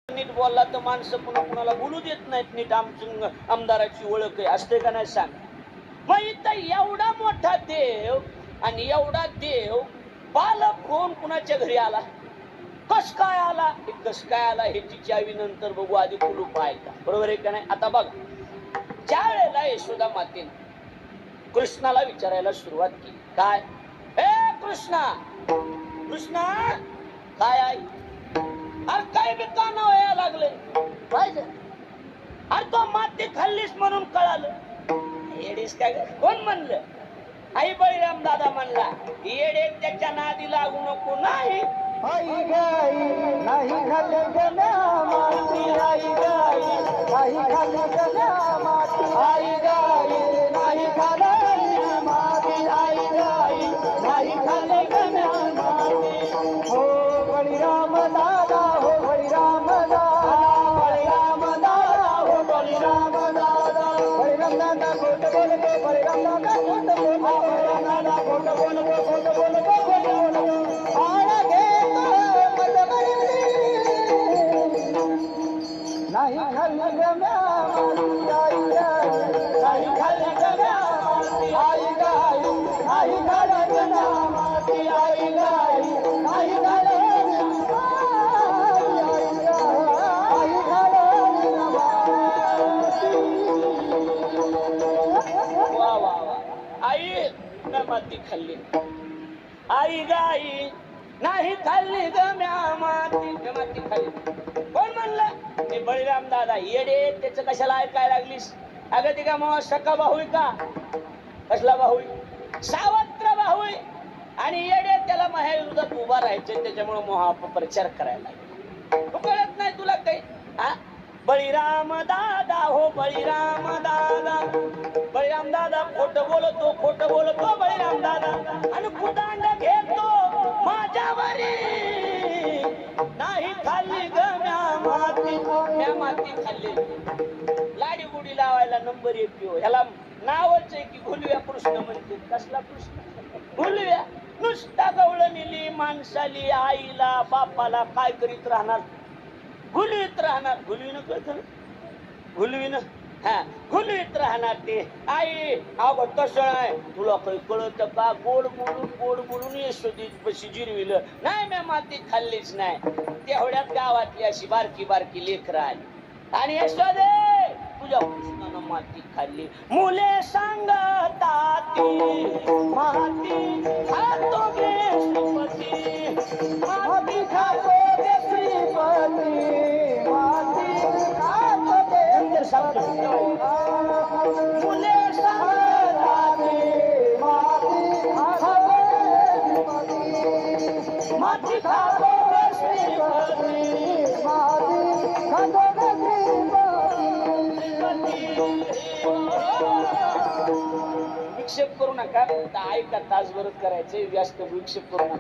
नीट बोलला तर माणसं पुन्हा कुणाला बोलू देत नाहीत नीट. आमदाराची ओळख आहे असते का नाही सांग. मग इथं एवढा मोठा देव आणि एवढा देव बालक होऊन कुणाच्या घरी आला, कस काय आला, कस काय आला ह्याची चावी नंतर बघू, आधी कुलूप आहे का, बरोबर आहे का नाही. आता बघ, ज्या वेळेला यशोदा मातेने कृष्णाला विचारायला सुरुवात केली, काय हे कृष्णा, कृष्णा काय आहे, अरे काय बी कानावर यायला लागले पाहिजे, अरे तो माती खाल्लीस म्हणून कळालं. येडीस काय कोण म्हणलं, आई बळीराम दादा म्हणला, येडे त्याच्या नादी लागू नको. नाही आई गाई नाही खाल्ले गण्या माती, आई गाई नाही खाल्ले गण्या माती, आई गाई नाही खाल्ले माती, आई गाई नाही खाल्ले गण्या माती. हो बळीराम दादा, हो बळीराम दादा, बळीराम दादा, हो बळीराम दादा. बळीराम दादा खोट बोलतो, बळीराम दादा खोट बोलतो, बळीराम दादा खोट बोलतो, खोट बोलतो, खोट बोलतो. आळा नाही खाल्ली गम्या माती, आई गाई नाही खाल्ली गम्या माती, आई गाई नाही खाल्ली गम्या माती, आई गाई नाही खाल्ली गम्या माती. वा वा वा, आई माती खाल्ली, आई गाई नाही खाल्ली गम्या माती, माती खाल्ली. कोण म्हणलं, ते बळीराम दादा. येडे त्याच कशाला ऐकायला लागलीस, अगं ती का मग सखा भाऊ का, कसला भाऊ, सावत्र भाऊ. आणि येडे त्याला महाविरोधात उभा राहायचे, त्याच्यामुळे मोहापप्रचार करायला लागले. कळत नाही तुला काही, हा बळीराम दादा, हो बळीराम दादा, बळीराम दादा खोट बोलतो, खोट बोलतो बळीराम दादा, आणि कुदांड घेतो माझ्यावरी, नाही खाल्ली गम्या माती, म्या माती खाल्ली. लाडी गुडी लावायला नंबर 1 पिओ, ह्याला नावच आहे की घुलव्या कृष्ण म्हणते. कसला कृष्ण, घुलव्या. नुसता गवळण नेली माणसाली, आईला बापाला काय करीत राहणार, घुलवीत राहणार. घुलवीनं कळत, घुलवीनं, हा घुलवीत राहणार ते. आई अगं तसं आहे, तुला काही कळत का, गोड बोलून यशोदी पशी जिरविलं. नाही मी माती खाल्लीच नाही. तेवढ्यात गावातली अशी बारकी बारकी लेकरं आली, आणि यशोदे तुझ्या कृष्णानं माती खाल्ली. मुले सांगतात माती खातो गे श्रीपती, माती खातो गे श्रीपती, माती खातो गे श्रीपती. मुले सांगतात माती खातो गे श्रीपती, माती खातो गे श्रीपती, माती खातो गे विक्षेप करू नका, ऐका, तासभर करायचे, व्यस्त विक्षेप करू नका.